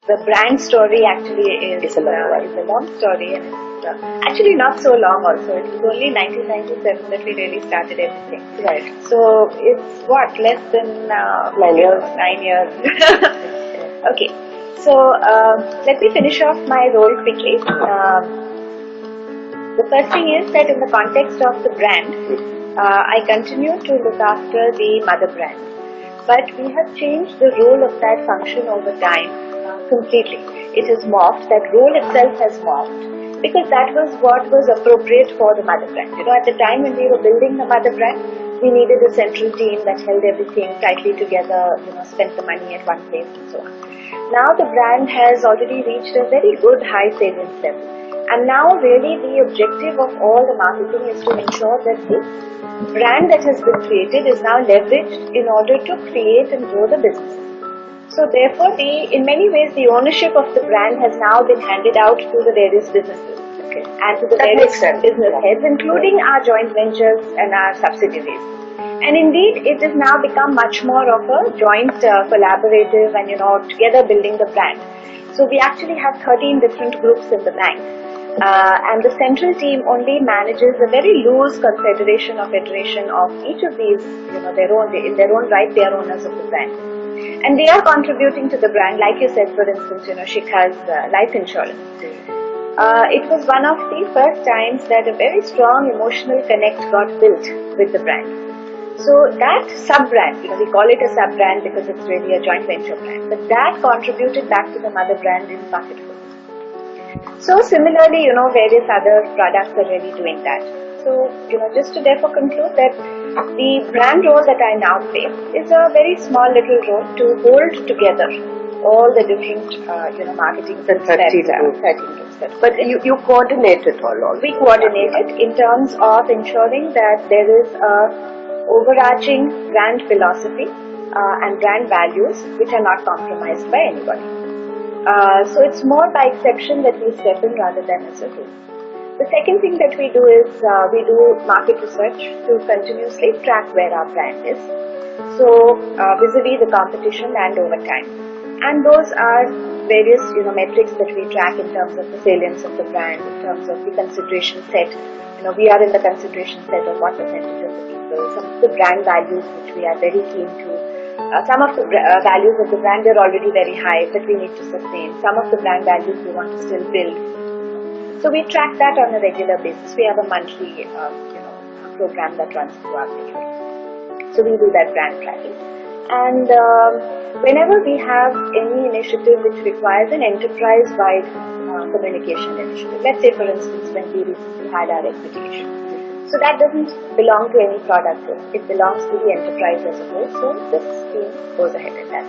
The brand story actually is It's a long story, and it's actually not so long also. It was only 1997 that we really started everything. Right. So it's what, less than 9 years. 9 years. Okay. So let me finish off my role quickly. The first thing is that in the context of the brand, I continue to look after the mother brand. But we have changed the role of that function over time completely. It has morphed, that role itself has morphed, because that was what was appropriate for the mother brand. You know, at the time when we were building the mother brand, we needed a central team that held everything tightly together, spent the money at one place and so on. Now the brand has already reached a very good high salience level. And now really the objective of all the marketing is to ensure that this brand that has been created is now leveraged in order to create and grow the business. So therefore, in many ways, the ownership of the brand has now been handed out to the various businesses and to the various business heads, including our joint ventures and our subsidiaries. And indeed, it has now become much more of a joint collaborative and, together building the brand. So we actually have 13 different groups in the bank. And the central team only manages a very loose confederation or federation of each of these, in their own right, they are owners of the brand. And they are contributing to the brand, like you said, for instance, Shikha's life insurance. It was one of the first times that a very strong emotional connect got built with the brand. So that sub-brand, we call it a sub-brand because it's really a joint venture brand, but that contributed back to the mother brand in Bucket Foods. So similarly, various other products are really doing that. So, just to therefore conclude that the brand role that I now play is a very small little role to hold together all the different, marketing groups. 13 groups. But you coordinate it all also. We coordinate it in terms of ensuring that there is a overarching brand philosophy and brand values which are not compromised by anybody. So it's more by exception that we step in rather than as a rule. The second thing that we do is we do market research to continuously track where our brand is. So vis-a-vis the competition and over time. And those are various metrics that we track in terms of the salience of the brand, in terms of the consideration set. We are in the consideration set of what percentage of the people. Some of the brand values which we are very keen to. Some of the values of the brand are already very high, but we need to sustain. Some of the brand values we want to still build. So we track that on a regular basis. We have a monthly, program that runs throughout the year. So we do that brand tracking. And whenever we have any initiative which requires an enterprise-wide communication initiative, let's say for instance when we recently had our exhibition. So that doesn't belong to any product group. It belongs to the enterprise as a whole. So this team goes ahead and does.